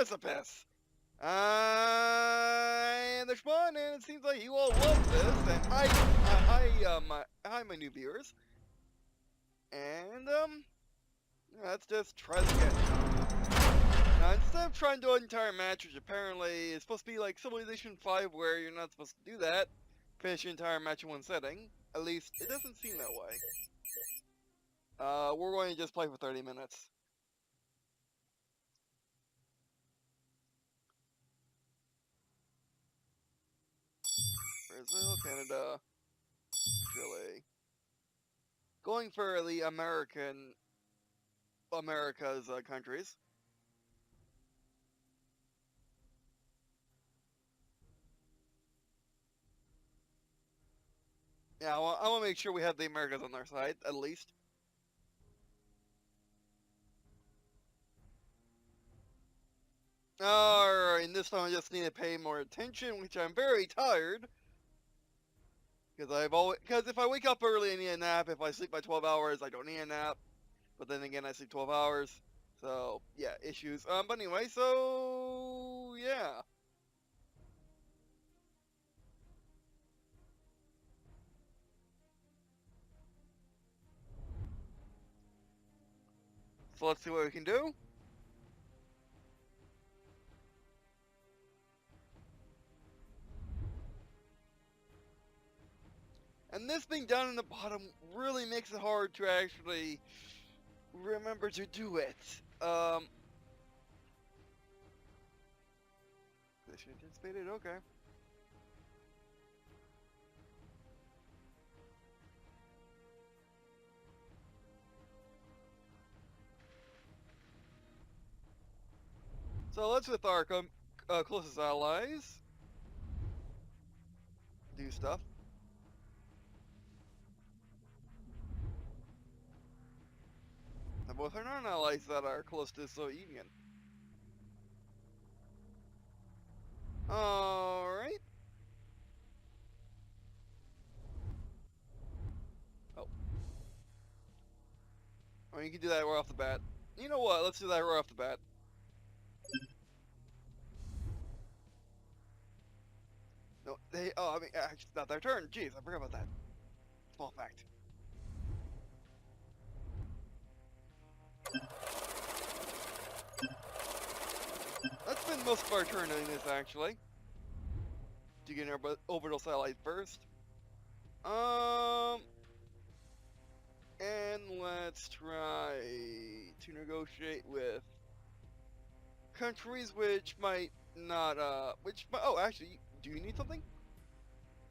Precipice. And there's one, and it seems like you all love this. And hi, my new viewers. And let's just try this again. Now, instead of trying to do an entire match, which apparently is supposed to be like Civilization 5, where you're not supposed to do that, finish your entire match in one setting. At least it doesn't seem that way. We're going to just play for 30 minutes. Brazil, Canada, Chile. Going for the America's countries. Yeah, I want to make sure we have the Americas on our side, at least. Alright, and this time I just need to pay more attention, which I'm very tired. Because if I wake up early, I need a nap. If I sleep by 12 hours, I don't need a nap. But then again, I sleep 12 hours. So, yeah, issues. But anyway, so, yeah. So let's see what we can do. And this being down in the bottom really makes it hard to actually remember to do it. Position anticipated, okay. So let's with our closest allies do stuff. And both our non-allies that are close to the Soviet Union. Alright. Oh. I mean, you can do that right off the bat. You know what? Let's do that right off the bat. No, I mean, actually, it's not their turn. Jeez, I forgot about that. Small fact. Let's spend most of our turn doing this, actually. To get our orbital satellite first. And let's try to negotiate with countries which might not, oh, actually, do you need something?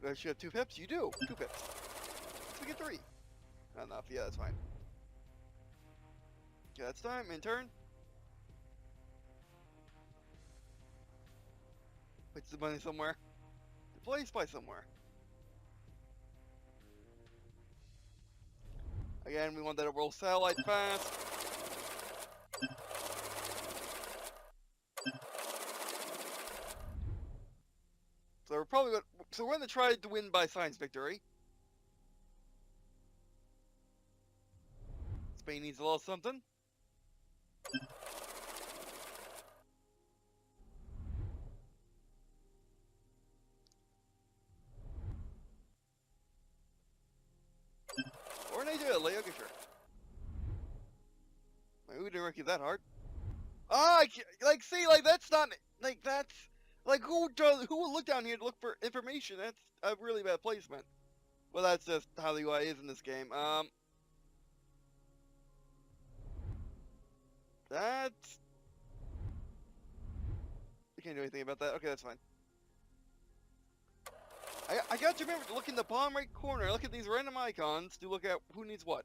You have 2 pips? You do! 2 pips. So we get 3. Not enough, yeah, that's fine. Okay, that's time, in turn. Put the money somewhere. Deploy spy somewhere. Again, we want that orbital satellite fast. So we're probably going to try to win by science victory. Spain needs a little something. Or they do it, okay, sure. Like, we didn't work you that hard. Ah, like, see, like, that's not, like, that's, like, who would look down here to look for information? That's a really bad placement. Well, that's just how the UI is in this game. That's... I can't do anything about that. Okay, that's fine. I got to remember to look in the bottom right corner, look at these random icons to look at who needs what.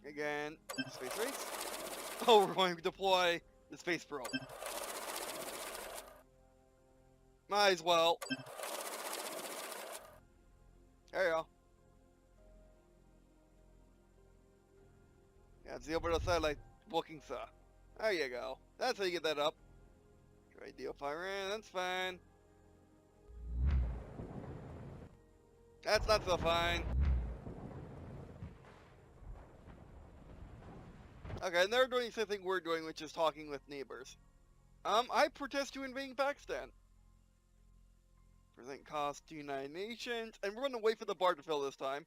Again, space race. Oh, we're going to deploy the space probe. Might as well. There you go. Yeah, it's the orbital satellite booking saw. There you go. That's how you get that up. Try deal fire in, that's fine. That's not so fine. Okay, and they're doing the same thing we're doing, which is talking with neighbors. I protest you invading Pakistan. Present cost to United Nations, and we're gonna wait for the bar to fill this time.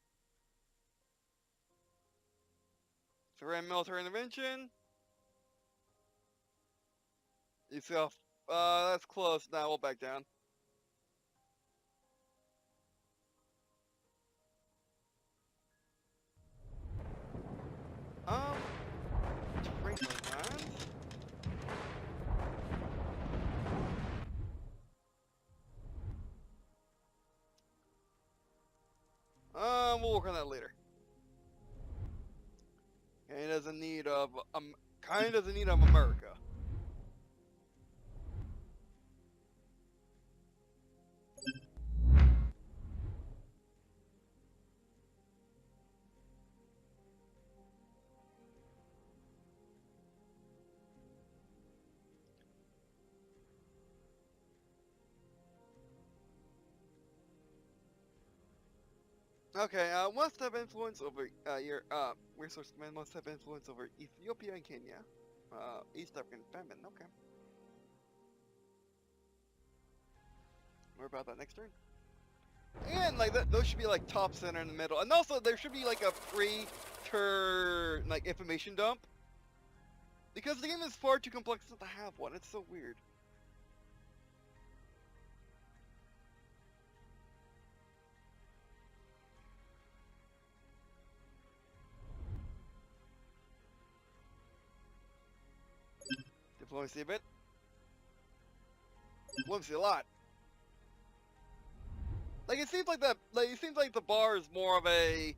Threaten military intervention. You see how, that's close. Now we'll back down. Um, Franklin lands. We'll work on that later. Kind of doesn't need of America. Okay, must have influence over your resource command must have influence over Ethiopia and Kenya. East African famine. Okay. More about that next turn. And like that, those should be like top center in the middle, and also there should be like a free turn like information dump. Because the game is far too complex not to have one. It's so weird. Diplomacy a bit. Diplomacy a lot. Like it seems like that. Like it seems like the bar is more of a,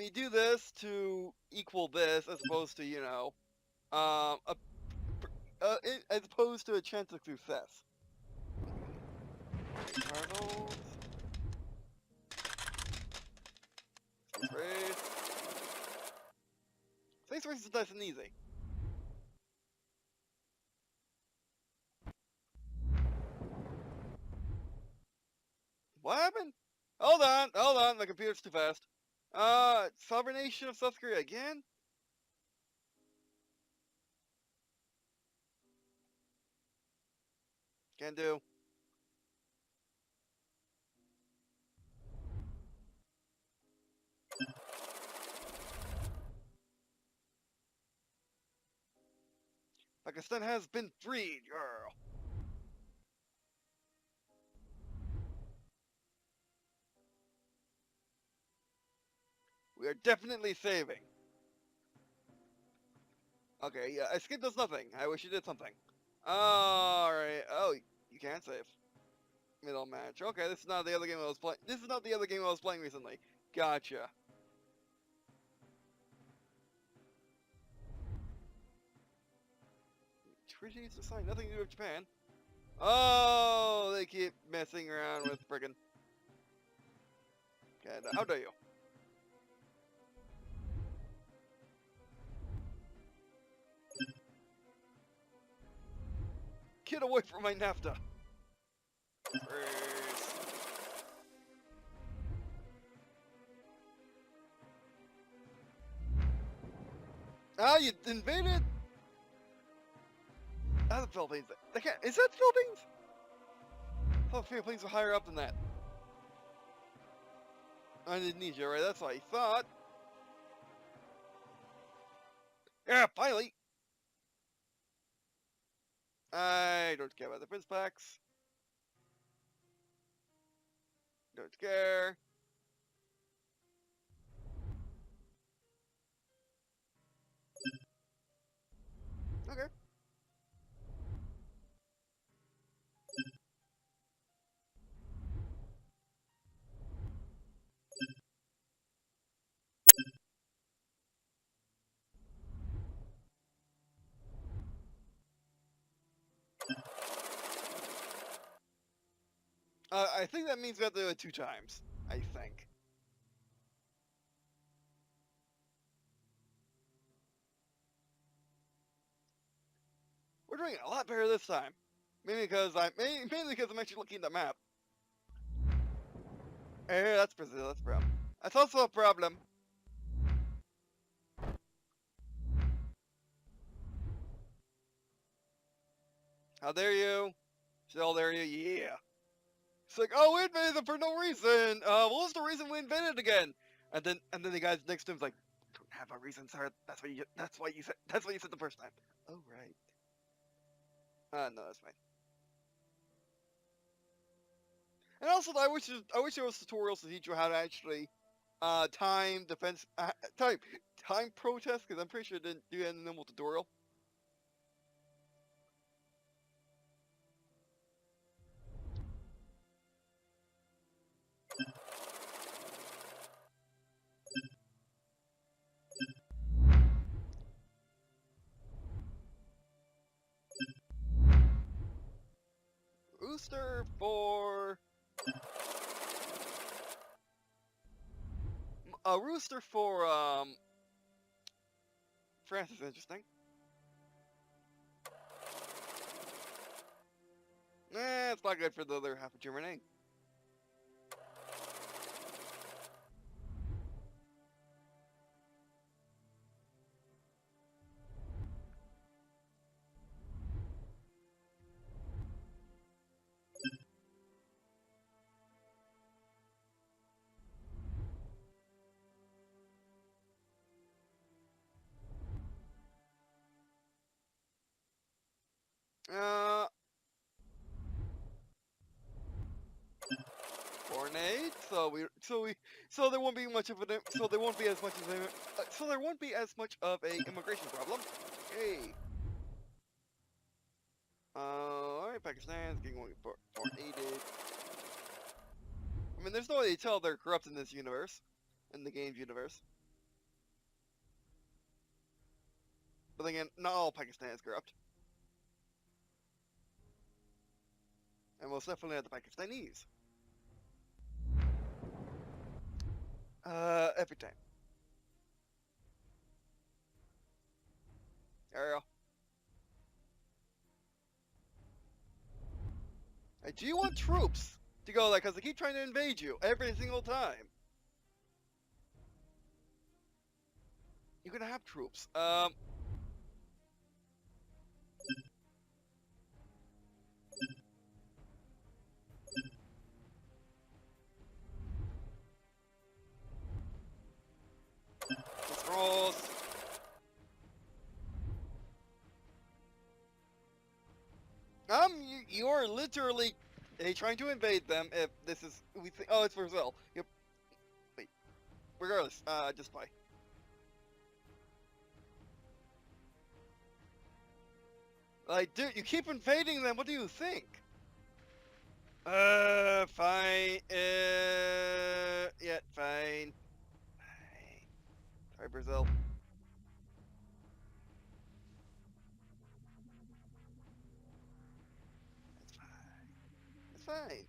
you do this to equal this, as opposed to as opposed to a chance of success. Turtles. Space race. Space race is nice and easy. What happened? Hold on, my computer's too fast. Sovereign nation of South Korea again? Can do. Pakistan has been freed, girl. We are definitely saving. Okay, yeah, escape does nothing. I wish you did something. Alright. Oh, you can't save. Middle match. Okay, this is not the other game I was playing. This is not the other game I was playing recently. Gotcha. Treaties to sign. Nothing to do with Japan. Oh, they keep messing around with friggin'. Canada. How dare you? Get away from my NAFTA. Ah, you invaded? That's the Philippines. They can't. Is that Philippines? I thought the Philippines were higher up than that. Indonesia, right? That's what I thought. Yeah, finally. I don't care about the Prince packs. Don't care. Okay. I think that means we have to do it 2 times. I think. We're doing a lot better this time. Mainly because I'm actually looking at the map. That's Brazil. That's a problem. That's also a problem. How dare you? Still dare you? Yeah. It's like, oh, we invaded them for no reason. What was the reason we invaded again? And then the guy next to him's like, don't have a reason, sir. That's what you said the first time. Oh right. No, that's fine. And also, I wish there was tutorials to teach you how to actually time defense time protest, because I'm pretty sure it didn't do that in the normal tutorial. Rooster for Rooster for France is interesting. It's not good for the other half of Germany. Uh, Tornade. So there won't be much of an. So there won't be as much of a. So there won't be as much of a immigration problem. Hey. Alright, Pakistan's getting tornaded. I mean, there's no way to tell they're corrupt in this universe, in the game's universe. But then again, not all Pakistan is corrupt. And most definitely not the Pakistanis. Every time. Ariel. Hey, do you want troops to go there? Because they keep trying to invade you every single time. You're gonna have troops. Rolls. You're literally trying to invade them. If this is, we think, oh, it's Brazil. Yep. Wait. Regardless, just play. Like, dude, you keep invading them. What do you think? Fine. Yeah, fine. Sorry, Brazil. It's fine. It's fine.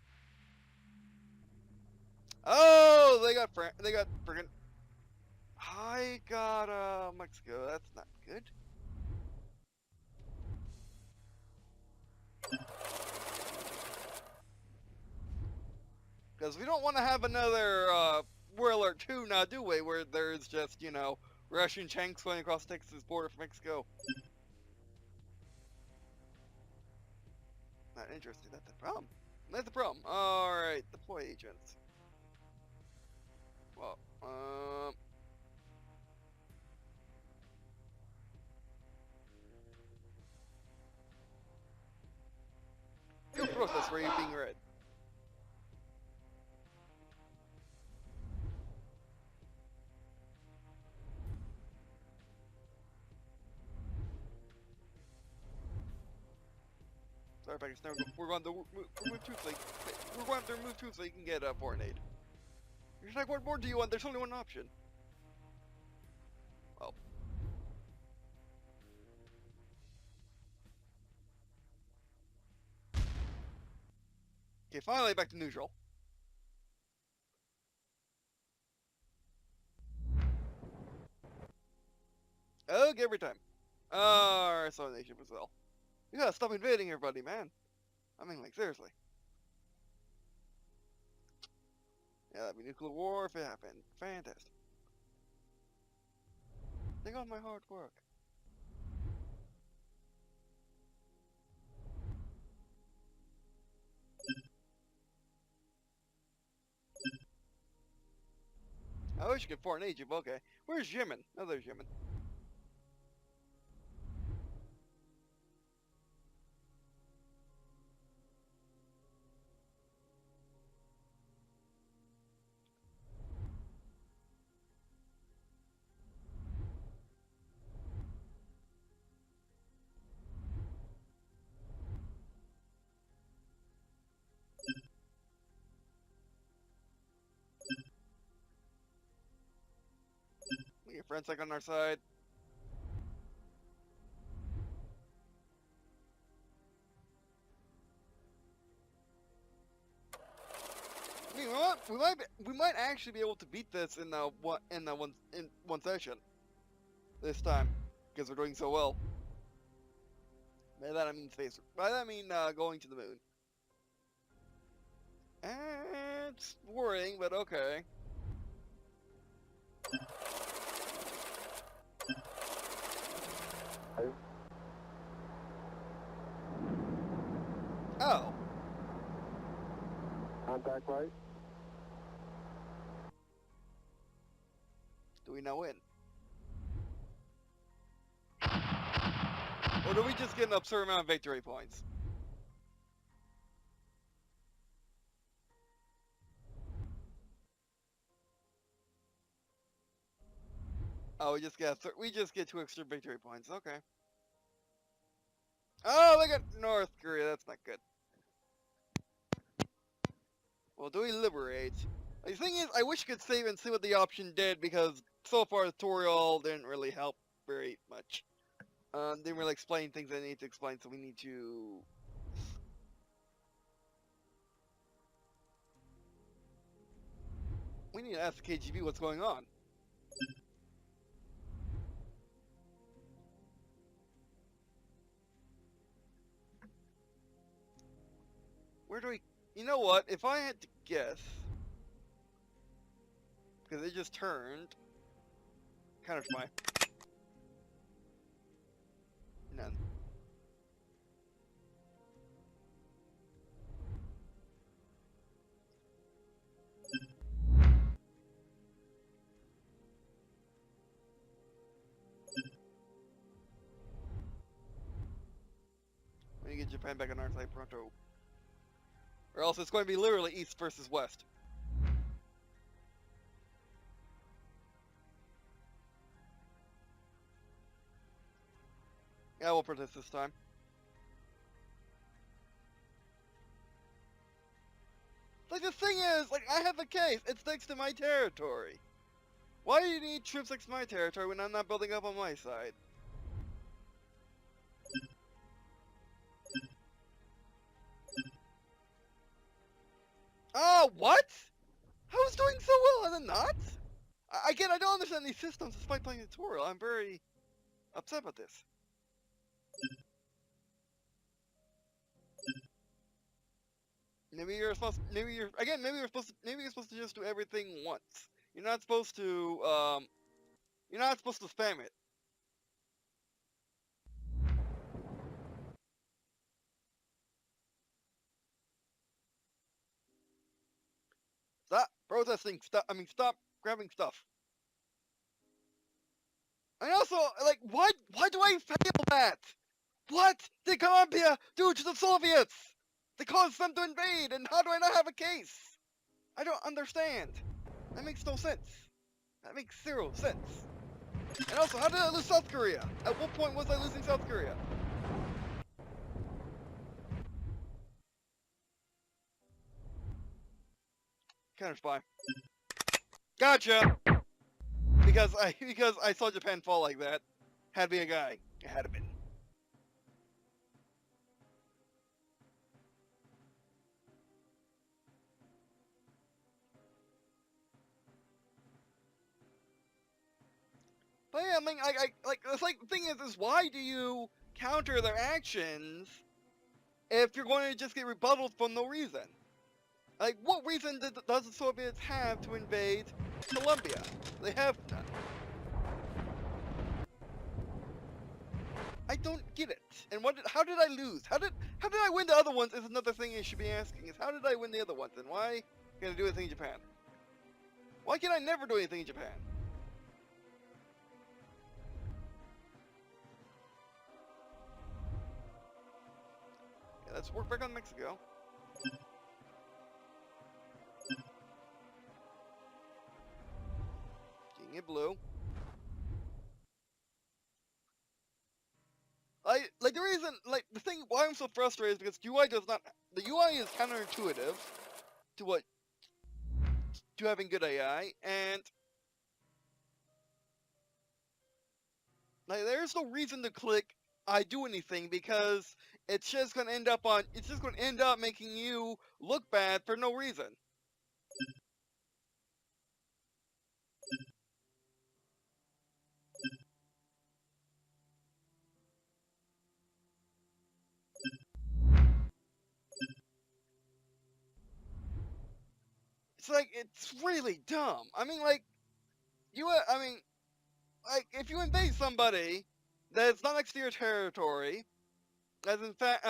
Oh, they got friggin'. I got Mexico. That's not good. Because we don't want to have another World War II now, do we? Where there's just, you know, Russian tanks going across the Texas border from Mexico. Not interesting. That's the problem. That's the problem. Alright, deploy agents. Well, field process where you're being read. Sorry, Pakistan. We're going to move troops. We're going to move troops so you can get foreign aid. You're like, what more do you want? There's only one option. Well. Okay, finally back to neutral. Okay, every time. Alright, so nation Brazil. You gotta stop invading everybody, man. I mean, like, seriously. Yeah, that'd be nuclear war if it happened. Fantastic. Think on my hard work. I wish you could foreign Egypt, okay. Where's Yemen? Oh, there's Yemen. We get friends like on our side. I mean, we might actually be able to beat this in one session this time because we're doing so well. By that I mean space. By that I mean going to the moon. It's worrying, but okay. Oh. Contact right. Do we now win? Or do we just get an absurd amount of victory points? Oh, we just get 2 extra victory points. Okay. Oh, look at North Korea. That's not good. Well, do we liberate? The thing is, I wish I could save and see what the option did because so far the tutorial didn't really help very much. Didn't really explain things I need to explain, so we need to. We need to ask the KGB what's going on. Where do we? You know what? If I had to guess, because it just turned. Counterspy. None. We need to get Japan back on our side pronto. Or else it's going to be literally East versus West. Yeah, we'll protest this time. Like, the thing is, like, I have a case. It's next to my territory. Why do you need troops next to my territory when I'm not building up on my side? Oh, what? I was doing so well and then not? Again, I don't understand these systems despite playing the tutorial. I'm very upset about this. Maybe you're supposed. Maybe you're again. Maybe you're supposed. Maybe you're supposed to just do everything once. You're not supposed to. You're not supposed to spam it. Stop protesting. Stop. I mean, stop grabbing stuff. And also, like, why do I fail that? What did Colombia do to the Soviets? They caused them to invade, and how do I not have a case? I don't understand. That makes no sense. That makes 0 sense. And also, how did I lose South Korea? At what point was I losing South Korea? Counter-spy. Gotcha! Because I saw Japan fall like that. Had to be a guy. It had to been. But yeah, I mean, like, the thing is why do you counter their actions if you're going to just get rebutted for no reason. Like, what reason does the Soviets have to invade Colombia? They have none. I don't get it. And how did I lose? How did I win the other ones is another thing you should be asking, is how did I win the other ones, and why can't I do anything in Japan? Why can I never do anything in Japan? Yeah, let's work back on Mexico. King and Blue. Like the reason, like the thing why I'm so frustrated is because UI does not, the UI is counterintuitive to having good AI, and like there's no reason to click I do anything because it's just gonna end up making you look bad for no reason. It's like, it's really dumb. I mean, like, like, if you invade somebody that's not next to your territory, that's in fact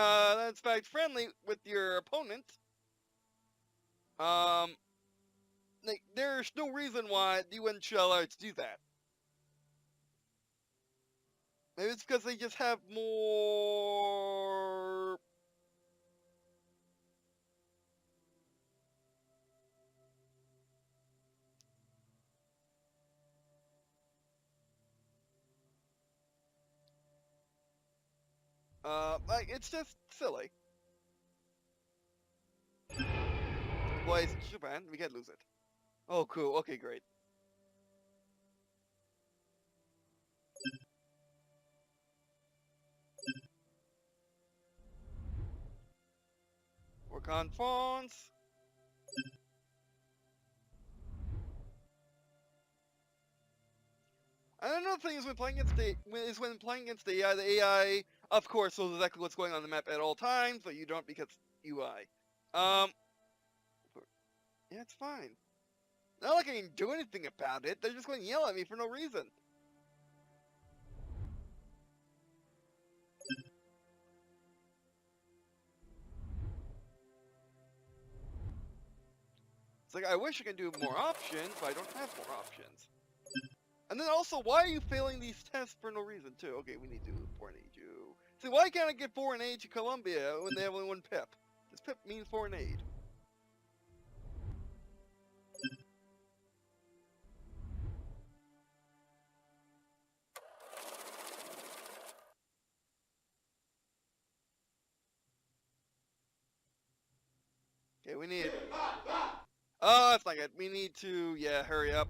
friendly with your opponent, like, there's no reason why the UN should allow you to do that. Maybe it's because they just have more... like, it's just silly. Boys, Japan, we can't lose it. Oh, cool. Okay, great. Work on fonts. And another thing is when playing against the AI, of course, knows exactly what's going on the map at all times, but you don't because UI. Yeah, it's fine. Not like I can do anything about it. They're just going to yell at me for no reason. It's like, I wish I could do more options, but I don't have more options. And then also, why are you failing these tests for no reason, too? Okay, we need to foreign aid you. See, why can't I get foreign aid to Colombia when they have only one pip? This pip means foreign aid. Okay, we need... Oh, that's not good. We need to, yeah, hurry up.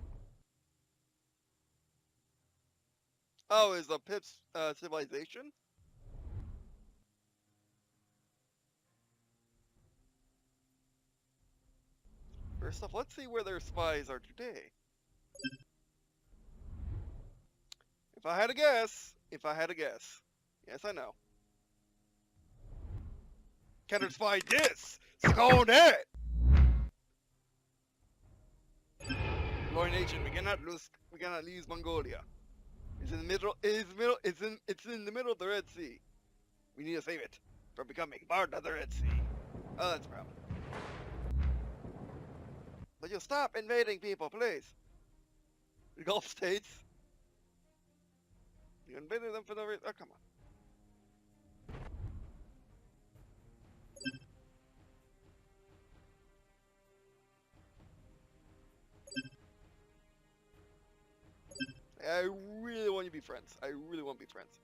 Oh, is the Pip's civilization? First off, let's see where their spies are today. If I had a guess. Yes, I know. Counter spy this! Scold it! Glory Nation, we cannot lose Mongolia. It's in the middle the middle of the Red Sea. We need to save it from becoming part of the Red Sea. Oh, that's a problem. But you stop invading people, please. The Gulf states. You invaded them for no reason. Oh, come on. I really want you to be friends. I really want to be friends.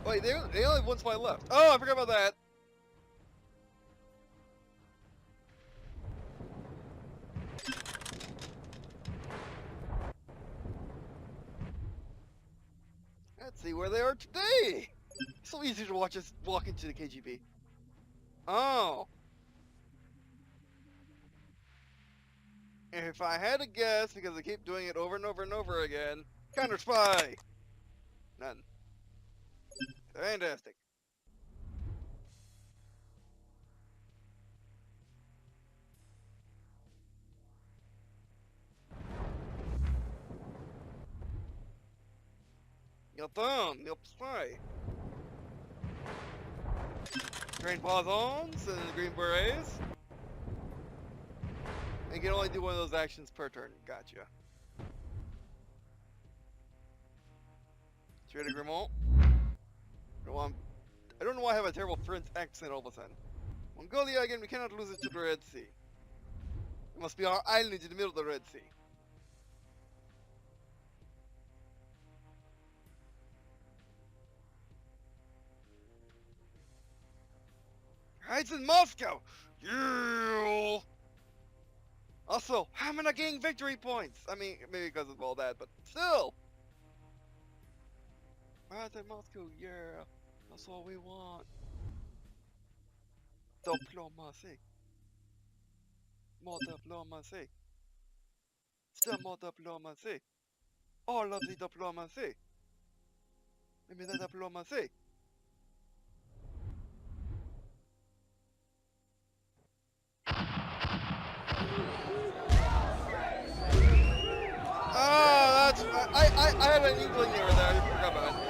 Wait, they only have one spy left. Oh, I forgot about that. Let's see where they are today. So easy to watch us walk into the KGB. Oh. If I had to guess, because I keep doing it over and over and over again, counter spy. None. Fantastic. Your thumb, your spy. Green paws and the green berets. And you can only do one of those actions per turn. Gotcha. Trader Grimont. I don't know why I have a terrible French accent all of a sudden. Mongolia again, we cannot lose it to the Red Sea. It must be our island in the middle of the Red Sea. It's in Moscow! Yeah! Also, how am I not getting victory points? I mean, maybe because of all that, but still! Right in Moscow, yeah. That's all we want. Diplomacy. More diplomacy. Still more diplomacy. All of the diplomacy. Give me the diplomacy. Ah, that's I had an inkling you were there. I forgot about it.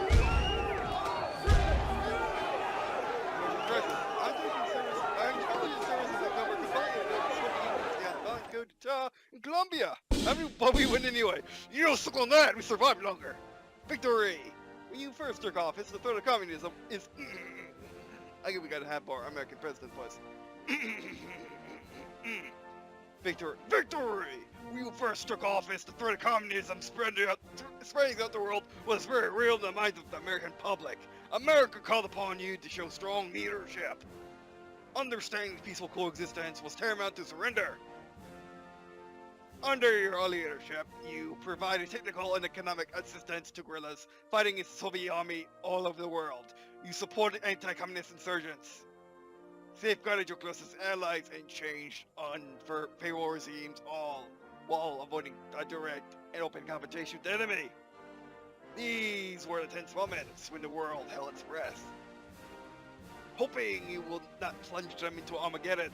In Colombia! But we win anyway. You don't suck on that! We survived longer! Victory! When you first took office, the threat of communism is... I think we gotta have our American president voice. Victory! Victory! When you first took office, the threat of communism spreading out the world was very real in the minds of the American public. America called upon you to show strong leadership. Understanding peaceful coexistence was tantamount to surrender. Under your leadership, you provided technical and economic assistance to guerrillas fighting against the Soviet army all over the world. You supported anti-communist insurgents, safeguarded your closest allies, and changed unfavorable regimes, all while avoiding a direct and open confrontation with the enemy. These were the tense moments when the world held its breath, hoping you will not plunge them into Armageddon.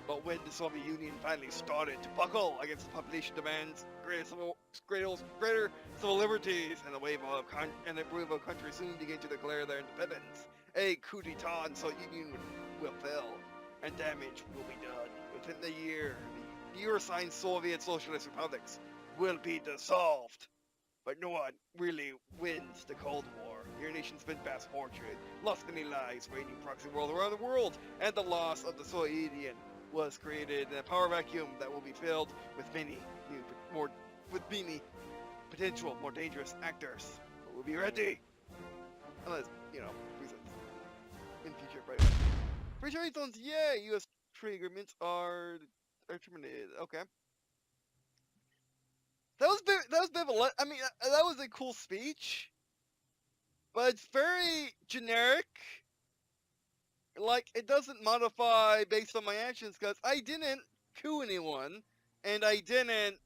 But when the Soviet Union finally started to buckle against the population demands, greater civil liberties, and the wave of countries soon began to declare their independence, a coup d'etat in the Soviet Union will fail, and damage will be done. Within the year, the Euro-signed Soviet Socialist Republics will be dissolved. But no one really wins the Cold War. Your nation's been past fortune, lost many lives, waging proxy war around the world, and the loss of the Soviet Union was created in a power vacuum that will be filled with many potential more dangerous actors. But we'll be ready, unless reasons in future. Right? Free trade zones, yeah. U.S. trade agreements are terminated. Okay. That was a bit of a I mean, that was a cool speech, but it's very generic. Like, it doesn't modify based on my actions, because I didn't coup anyone, and I didn't,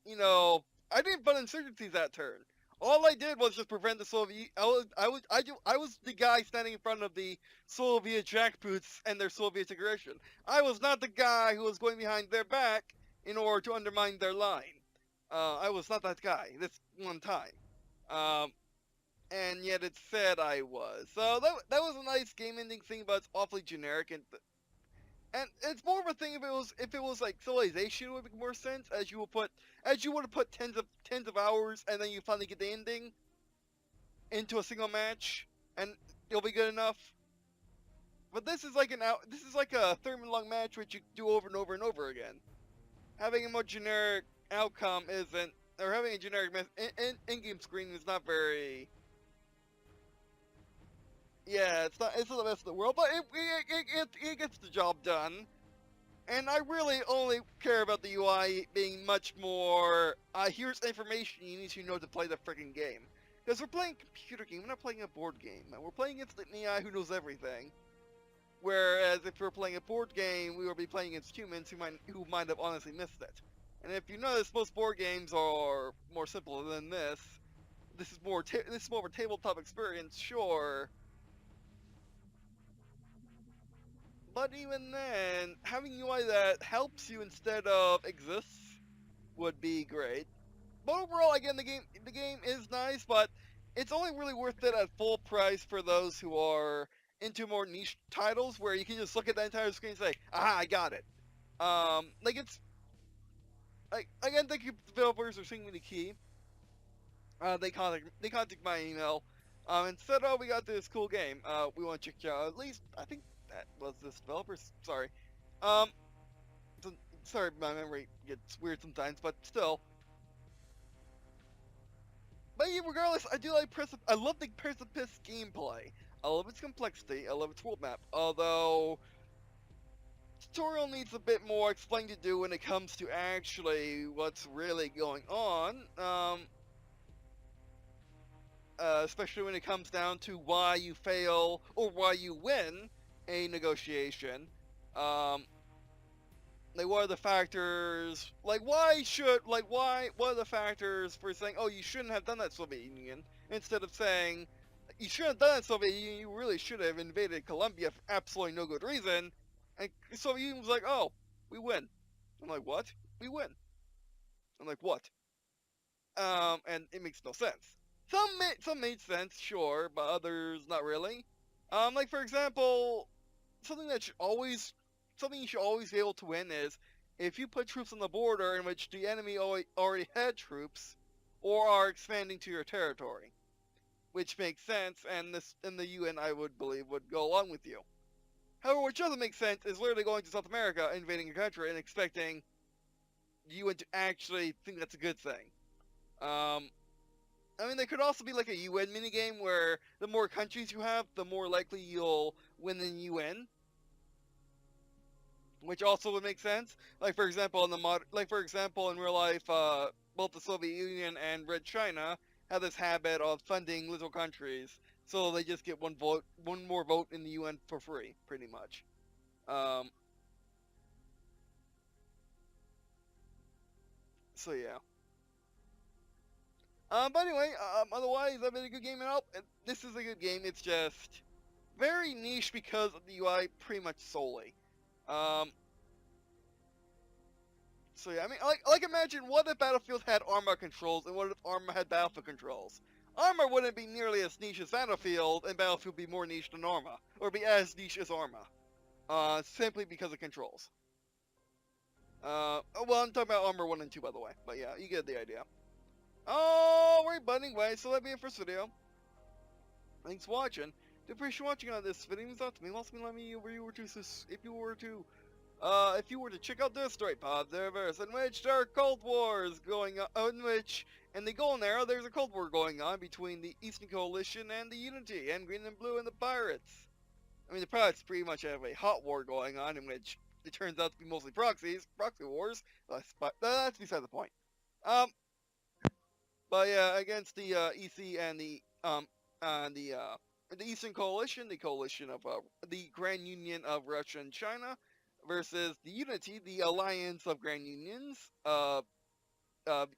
I didn't fund insurgencies that turn. All I did was just prevent the Soviet. I was the guy standing in front of the Soviet jackboots and their Soviet aggression. I was not the guy who was going behind their back in order to undermine their line. I was not that guy this one time. And yet it said I was. So that was a nice game-ending thing, but it's awfully generic, and it's more of a thing if it was like Civilization would make more sense, as you would have put tens of hours, and then you finally get the ending into a single match, and it'll be good enough. But this is like a 30-minute-long match which you do over and over and over again. Having a more generic outcome isn't, or having a generic in-game screen is not very. Yeah, it's not the best in the world, but it gets the job done. And I really only care about the UI being much more, here's information you need to know to play the freaking game. Because we're playing a computer game, we're not playing a board game. And we're playing against an AI who knows everything. Whereas if we're playing a board game, we would be playing against humans who might have honestly missed it. And if you notice, most board games are more simple than this. This is more of a tabletop experience, sure. But even then, having UI that helps you instead of exists would be great. But overall, again, the game is nice, but it's only really worth it at full price for those who are into more niche titles where you can just look at the entire screen and say, "Aha, I got it." Like it's like again, thank you developers for sending me the key. They contact my email. And said, "Oh, we got this cool game. We want to check out. At least I think that was this developer. Sorry. Um, sorry, my memory gets weird sometimes, but still." But yeah, regardless, I do like I love the Precipice gameplay. I love its complexity. I love its world map. Although tutorial needs a bit more explaining to do when it comes to actually what's really going on. Especially when it comes down to why you fail or why you win a negotiation. Um, like what are the factors? Like what are the factors for saying, oh, you shouldn't have done that, Soviet Union, instead of saying you shouldn't have done that, Soviet Union. You really should have invaded Colombia for absolutely no good reason. And Soviet Union was like, oh, we win. I'm like, what? We win. I'm like, what? And it makes no sense. Some made sense, sure, but others not really. Like for example, something that something you should always be able to win is if you put troops on the border in which the enemy already had troops, or are expanding to your territory, which makes sense, and this in the UN I would believe would go along with you. However, what doesn't make sense is literally going to South America, invading a country, and expecting the UN to actually think that's a good thing. I mean, there could also be like a UN minigame where the more countries you have, the more likely you'll win in UN, which also would make sense. Like for example, in real life, both the Soviet Union and Red China have this habit of funding little countries, so they just get one more vote in the UN for free, pretty much. Um, so yeah. But anyway, otherwise, I've been a good game and all. This is a good game. It's just very niche because of the UI, pretty much solely. Um, so yeah, I mean, imagine what if Battlefield had Arma controls, and what if Arma had Battlefield controls? Arma wouldn't be nearly as niche as Battlefield, and Battlefield would be more niche than Arma, or be as niche as Arma. Simply because of controls. Well, I'm talking about Armor 1 and 2, by the way, but yeah, you get the idea. Alright, but anyway, so that'll be it for this video. Thanks for watching. Do appreciate watching on this video. Means a lot to me. Lots of me, let me if you were to check out this story pod, there's in which there are Cold Wars going on, in which in the Golden Era there's a Cold War going on between the Eastern Coalition and the Unity, and Green and Blue and the Pirates. I mean, the Pirates pretty much have a hot war going on in which it turns out to be mostly proxy wars. That's beside the point. But yeah, against the EC and the Eastern Coalition, the coalition of the Grand Union of Russia and China, versus the Unity, the alliance of Grand Unions uh, of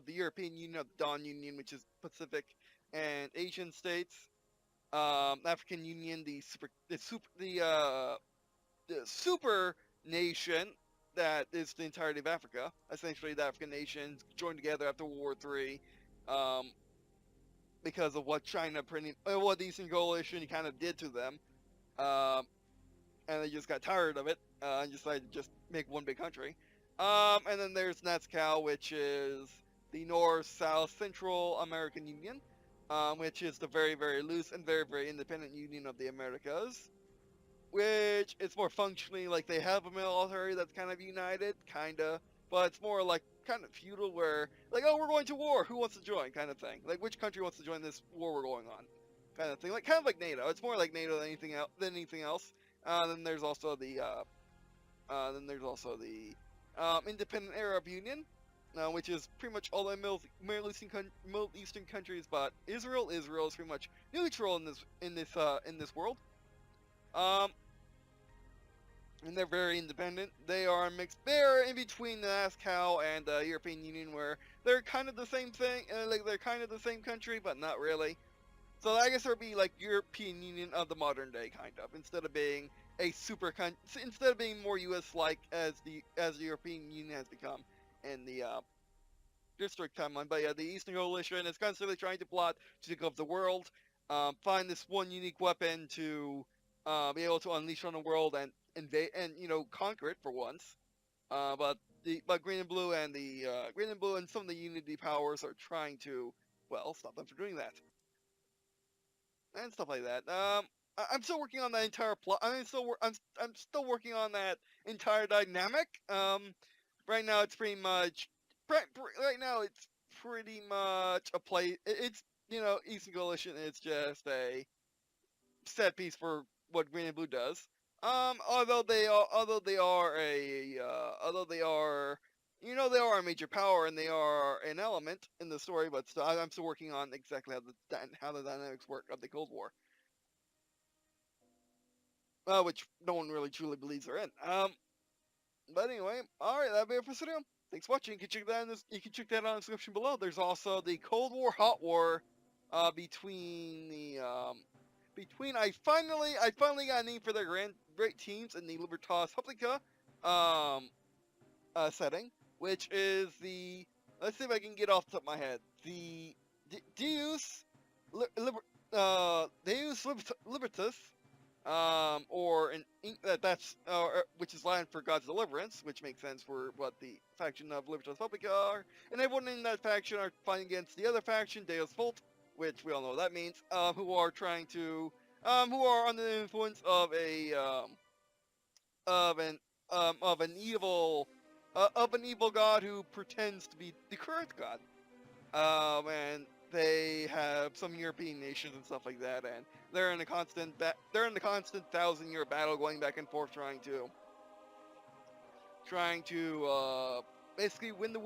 the European Union, of the Dawn Union, which is Pacific and Asian states, African Union, the super nation that is the entirety of Africa. Essentially, the African nations joined together after World War III, because of what what the Eastern Coalition kind of did to them, and they just got tired of it and decided to just make one big country. And then there's NASCAL, which is the North, South, Central American Union, which is the very, very loose and very, very independent Union of the Americas, which is more functionally like they have a military that's kind of united, kinda, but it's more like kind of feudal, where like, oh, we're going to war, who wants to join, kind of thing. Like, which country wants to join this war we're going on, kind of thing. Like, kind of like NATO. It's more like NATO than anything else. Then there's also the Independent Arab Union, which is pretty much all the Middle Eastern countries, but Israel is pretty much neutral in this world. and they're very independent. They are mixed. They're in between the Moscow and the European Union, where they're kind of the same thing. Like they're kind of the same country, but not really. So I guess it would be like European Union of the modern day, kind of, instead of being a instead of being more U.S.-like as the European Union has become in the district timeline. But yeah, the Eastern Coalition is constantly trying to plot to take over the world, find this one unique weapon to be able to unleash on the world and invade and conquer it for once. But Green and Blue and the Green and Blue and some of the Unity powers are trying to stop them from doing that and stuff like that. I'm still working on that entire plot. I'm still working on that entire dynamic. Right now it's pretty much right now it's pretty much a play. It's Eastern Coalition is just a set piece for what Green and Blue does. Although they are they are a major power and they are an element in the story, but still, I'm still working on exactly how the dynamics work of the Cold War, which no one really truly believes are in. But anyway, all right, that'll be it for today. Thanks for watching. You can check that you can check that out in the description below. There's also the Cold War Hot War between I finally got a name for their great teams in the Libertas Publica setting, which is the, let's see if I can get off the top of my head, the Deus Libertas, which is Latin for God's deliverance, which makes sense for what the faction of Libertas Publica are, and everyone in that faction are fighting against the other faction, Deus Vult, which we all know what that means, who are trying to, who are under the influence of an evil god who pretends to be the correct god. And they have some European nations and stuff like that, and they're in a constant 1,000-year battle, going back and forth, trying to basically win the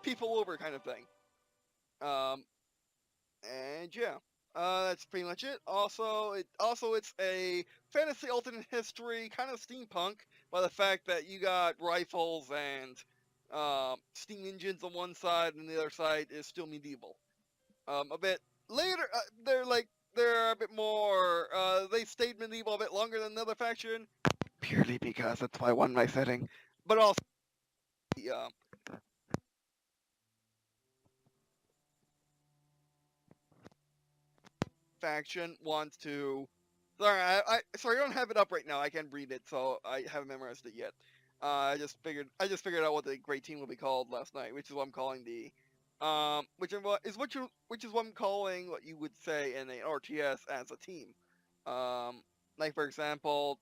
people over, kind of thing. And yeah. That's pretty much it. Also, it's a fantasy alternate history, kind of steampunk, by the fact that you got rifles and steam engines on one side, and the other side is still medieval. A bit later, they're a bit more. They stayed medieval a bit longer than the other faction, purely because that's why I won my setting. But also, the faction wants to. Sorry, I don't have it up right now. I can't read it, so I haven't memorized it yet. I just figured out what the great team will be called last night, which is what I'm calling which is what I'm calling what you would say in an RTS as a team. Um, like for example,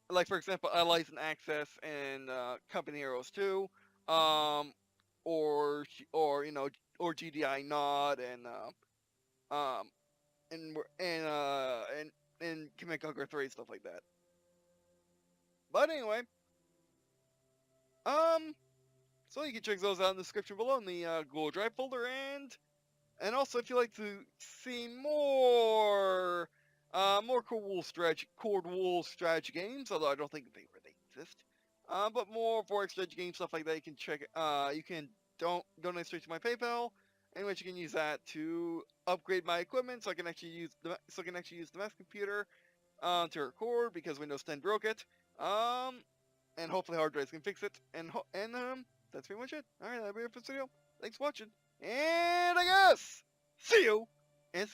Allies and Access in Company Heroes 2, or GDI Nod um, and Command Conquer 3, stuff like that. But anyway, so you can check those out in the description below in the Google Drive folder, and also if you like to see more Cold War strategy games, although I don't think they really exist, but more voice strategy games, stuff like that, you can check. You can donate straight to my PayPal, in which you can use that to upgrade my equipment, so I can actually use the mass computer to record, because Windows 10 broke it. And hopefully hard drives can fix it. And that's pretty much it. All right, that'll be it for this video. Thanks for watching, and I guess see you in